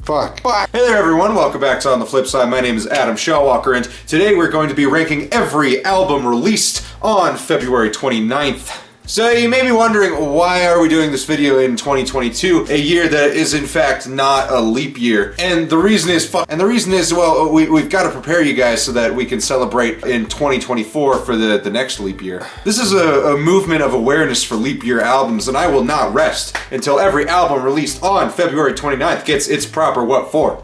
Fuck. Hey there everyone, welcome back to On the Flip Side. My name is Adam Shawwalker, and today we're going to be ranking every album released on February 29th. So you may be wondering, why are we doing this video in 2022, a year that is in fact not a leap year? And the reason is, well, we've got to prepare you guys so that we can celebrate in 2024 for the next leap year. This is a movement of awareness for leap year albums, and I will not rest until every album released on February 29th gets its proper what for.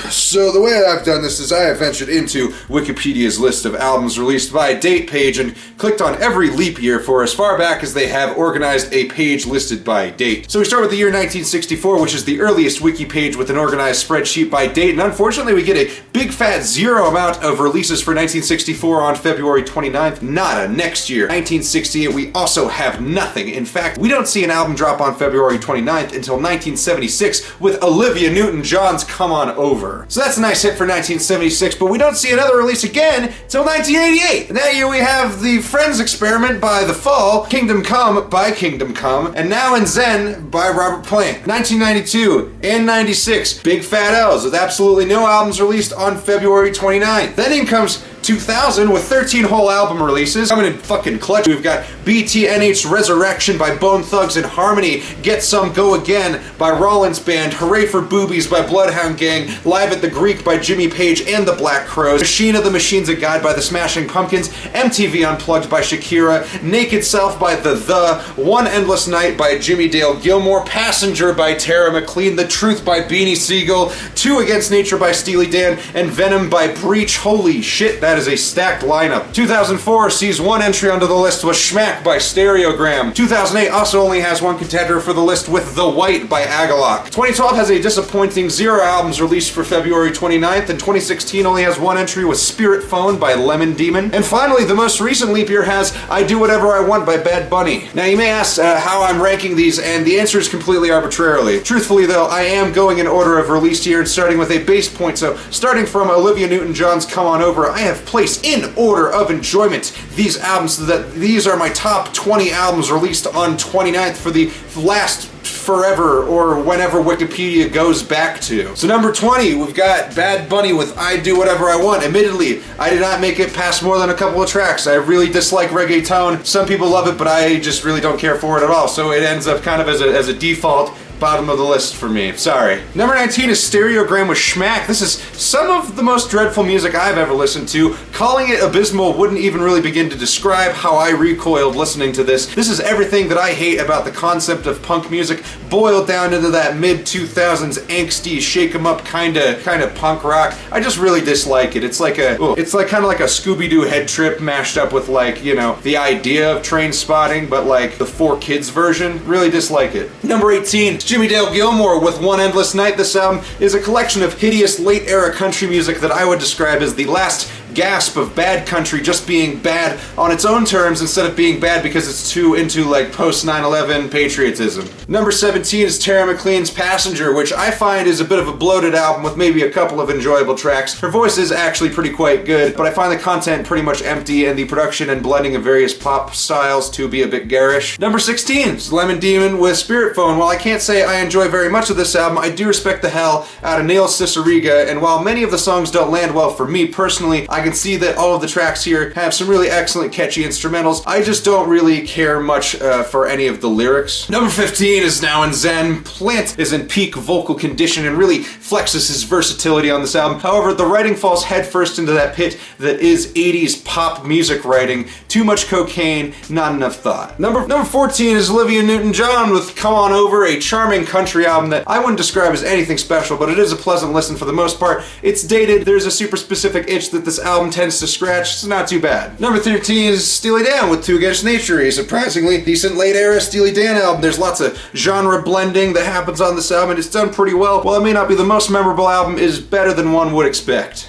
So the way I've done this is I have ventured into Wikipedia's list of albums released by date page and clicked on every leap year for as far back as they have organized a page listed by date. So we start with the year 1964, which is the earliest wiki page with an organized spreadsheet by date, and unfortunately we get a big fat zero amount of releases for 1964 on February 29th. Nada. Next year, 1968, we also have nothing. In fact, we don't see an album drop on February 29th until 1976 with Olivia NewtonJohn's Come On Over. So that's a nice hit for 1976, but we don't see another release again until 1988. And that year we have the Friends Experiment by The Fall, Kingdom Come by Kingdom Come, and Now and Zen by Robert Plant. 1992 and 96, big fat L's with absolutely no albums released on February 29th. Then in comes 2000 with 13 whole album releases. Coming in fucking clutch, we've got BTNH's Resurrection by Bone Thugs and Harmony, Get Some Go Again by Rollins Band, Hooray for Boobies by Bloodhound Gang, Live at the Greek by Jimmy Page and the Black Crowes, Machine of the Machines of God by the Smashing Pumpkins, MTV Unplugged by Shakira, Naked Self by The, One Endless Night by Jimmy Dale Gilmore, Passenger by Tara McLean, The Truth by Beanie Siegel, Two Against Nature by Steely Dan, and Venom by Breach. Holy shit, that is a stacked lineup. 2004 sees one entry onto the list with Schmack by Stereogram. 2008 also only has one contender for the list with The White by Agalok. 2012 has a disappointing 0 albums released for February 29th, and 2016 only has one entry with Spirit Phone by Lemon Demon. And finally, the most recent leap year has I Do Whatever I Want by Bad Bunny. Now you may ask how I'm ranking these, and the answer is completely arbitrarily. Truthfully though, I am going in order of release year and starting with a base point, so starting from Olivia NewtonJohn's Come On Over, I have placed in order of enjoyment these albums so that these are my top 20 albums released on 29th for the last forever or whenever Wikipedia goes back to. So number 20, we've got Bad Bunny with I Do Whatever I Want. Admittedly, I did not make it past more than a couple of tracks. I really dislike reggaeton. Some people love it, but I just really don't care for it at all. So it ends up kind of as a default bottom of the list for me. Sorry. Number 19 is Stereogram with Schmack. This is some of the most dreadful music I've ever listened to. Calling it abysmal wouldn't even really begin to describe how I recoiled listening to this. This is everything that I hate about the concept of punk music, boiled down into that mid-2000s angsty, shake 'em up kind of punk rock. I just really dislike it. It's like kind of like a Scooby-Doo head trip mashed up with, like, you know, the idea of Train Spotting, but like the 4Kids version. Really dislike it. Number 18, Jimmy Dale Gilmore with One Endless Night. This album is a collection of hideous late-era country music that I would describe as the last gasp of bad country just being bad on its own terms instead of being bad because it's too into like post 9/11 patriotism. Number 17 is Tara McLean's Passenger, which I find is a bit of a bloated album with maybe a couple of enjoyable tracks. Her voice is actually pretty quite good, but I find the content pretty much empty and the production and blending of various pop styles to be a bit garish. Number 16 is Lemon Demon with Spirit Phone. While I can't say I enjoy very much of this album, I do respect the hell out of Neil Cicierega, and while many of the songs don't land well for me personally, I can see that all of the tracks here have some really excellent catchy instrumentals. I just don't really care much for any of the lyrics. Number 15 is Now and Zen. Plant is in peak vocal condition and really flexes his versatility on this album. However, the writing falls headfirst into that pit that is 80s pop music writing. Too much cocaine, not enough thought. Number 14 is Olivia NewtonJohn with Come On Over, a charming country album that I wouldn't describe as anything special, but it is a pleasant listen for the most part. It's dated, there's a super specific itch that this album tends to scratch, it's not too bad. Number 13 is Steely Dan with Two Against Nature, a surprisingly decent late era Steely Dan album. There's lots of genre blending that happens on this album and it's done pretty well. While it may not be the most memorable album, it is better than one would expect.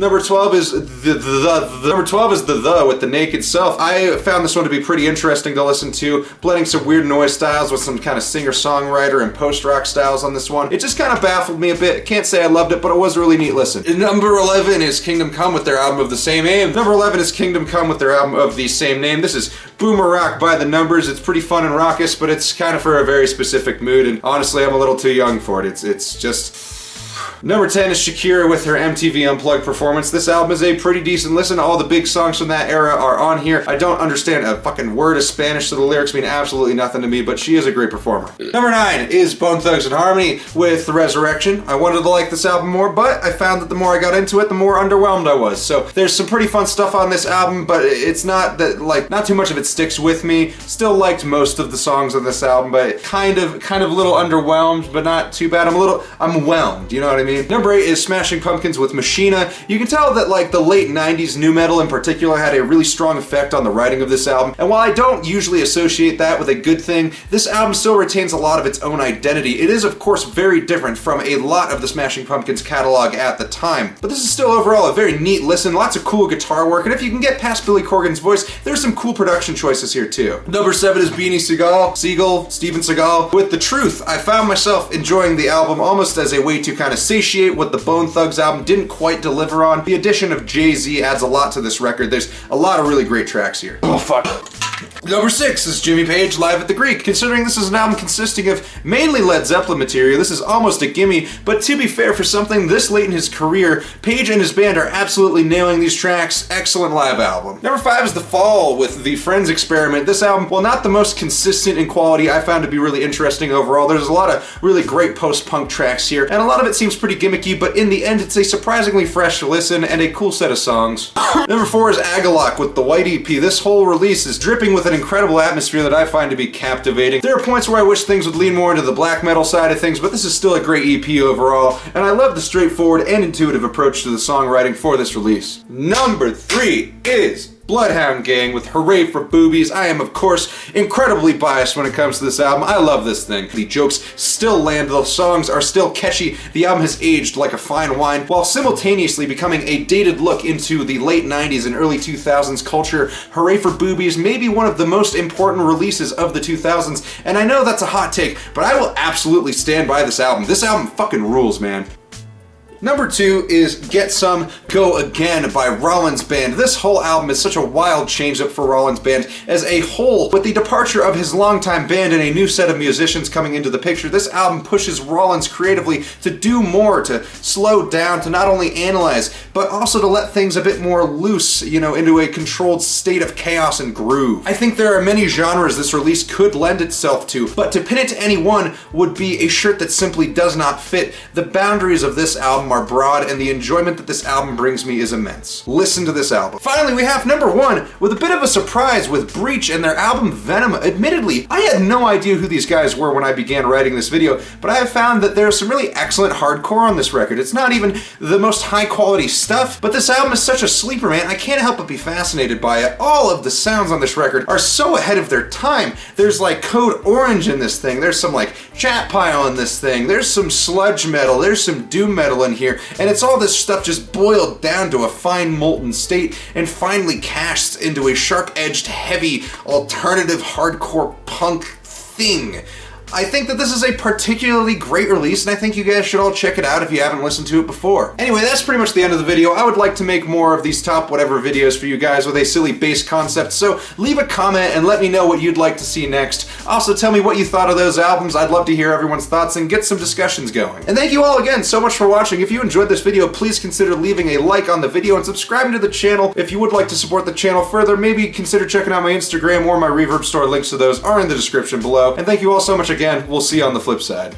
Number 12 is The with The Naked Self. I found this one to be pretty interesting to listen to, blending some weird noise styles with some kind of singer-songwriter and post-rock styles on this one. It just kind of baffled me a bit. Can't say I loved it, but it was a really neat listen. Number 11 is Kingdom Come with their album of the same name. Number 11 is Kingdom Come with their album of the same name. This is Boomer Rock by the Numbers. It's pretty fun and raucous, but it's kind of for a very specific mood, and honestly, I'm a little too young for it. It's just... Number 10 is Shakira with her MTV Unplugged performance. This album is a pretty decent listen. All the big songs from that era are on here. I don't understand a fucking word of Spanish, so the lyrics mean absolutely nothing to me, but she is a great performer. Number 9 is Bone Thugs-n-Harmony with The Resurrection. I wanted to like this album more, but I found that the more I got into it, the more underwhelmed I was. So there's some pretty fun stuff on this album, but it's not that, like, not too much of it sticks with me. Still liked most of the songs on this album, but kind of a little underwhelmed, but not too bad. I'm whelmed, you know what I mean? Number 8 is Smashing Pumpkins with Machina. You can tell that, like, the late 90s nu metal in particular had a really strong effect on the writing of this album, and while I don't usually associate that with a good thing, this album still retains a lot of its own identity. It is, of course, very different from a lot of the Smashing Pumpkins catalog at the time, but this is still overall a very neat listen, lots of cool guitar work, and if you can get past Billy Corgan's voice, there's some cool production choices here too. Number 7 is Steven Seagal with The Truth. I found myself enjoying the album almost as a way to kind of satiate what the Bone Thugs album didn't quite deliver on. The addition of Jay-Z adds a lot to this record. There's a lot of really great tracks here. Oh fuck. Number 6 is Jimmy Page Live at the Greek. Considering this is an album consisting of mainly Led Zeppelin material, this is almost a gimme, but to be fair, for something this late in his career, Page and his band are absolutely nailing these tracks. Excellent live album. Number 5 is The Fall with The Friends Experiment. This album, while not the most consistent in quality, I found to be really interesting overall. There's a lot of really great post-punk tracks here, and a lot of it seems pretty gimmicky, but in the end, it's a surprisingly fresh listen and a cool set of songs. Number 4 is Agalok with the White EP. This whole release is dripping with an incredible atmosphere that I find to be captivating. There are points where I wish things would lean more into the black metal side of things, but this is still a great EP overall, and I love the straightforward and intuitive approach to the songwriting for this release. Number 3 is Bloodhound Gang with Hooray for Boobies. I am, of course, incredibly biased when it comes to this album. I love this thing. The jokes still land, the songs are still catchy, the album has aged like a fine wine, while simultaneously becoming a dated look into the late 90s and early 2000s culture. Hooray for Boobies may be one of the most important releases of the 2000s, and I know that's a hot take, but I will absolutely stand by this album. This album fucking rules, man. Number 2 is Get Some, Go Again by Rollins Band. This whole album is such a wild change-up for Rollins Band as a whole. With the departure of his longtime band and a new set of musicians coming into the picture, this album pushes Rollins creatively to do more, to slow down, to not only analyze, but also to let things a bit more loose, you know, into a controlled state of chaos and groove. I think there are many genres this release could lend itself to, but to pin it to any one would be a shirt that simply does not fit. The boundaries of this album are broad, and the enjoyment that this album brings me is immense. Listen to this album. Finally, we have number 1 with a bit of a surprise with Breach and their album Venom. Admittedly, I had no idea who these guys were when I began writing this video, but I have found that there's some really excellent hardcore on this record. It's not even the most high quality stuff, but this album is such a sleeper, man. I can't help but be fascinated by it. All of the sounds on this record are so ahead of their time. There's like Code Orange in this thing, there's some like Chat Pile in this thing, there's some sludge metal, there's some doom metal in here, and it's all this stuff just boiled down to a fine molten state and finally cast into a sharp-edged, heavy, alternative hardcore punk thing. I think that this is a particularly great release, and I think you guys should all check it out if you haven't listened to it before. Anyway, that's pretty much the end of the video. I would like to make more of these top whatever videos for you guys with a silly bass concept, so leave a comment and let me know what you'd like to see next. Also, tell me what you thought of those albums. I'd love to hear everyone's thoughts and get some discussions going. And thank you all again so much for watching. If you enjoyed this video, please consider leaving a like on the video and subscribing to the channel. If you would like to support the channel further, maybe consider checking out my Instagram or my Reverb store. Links to those are in the description below. And thank you all so much again. We'll see you on the flip side.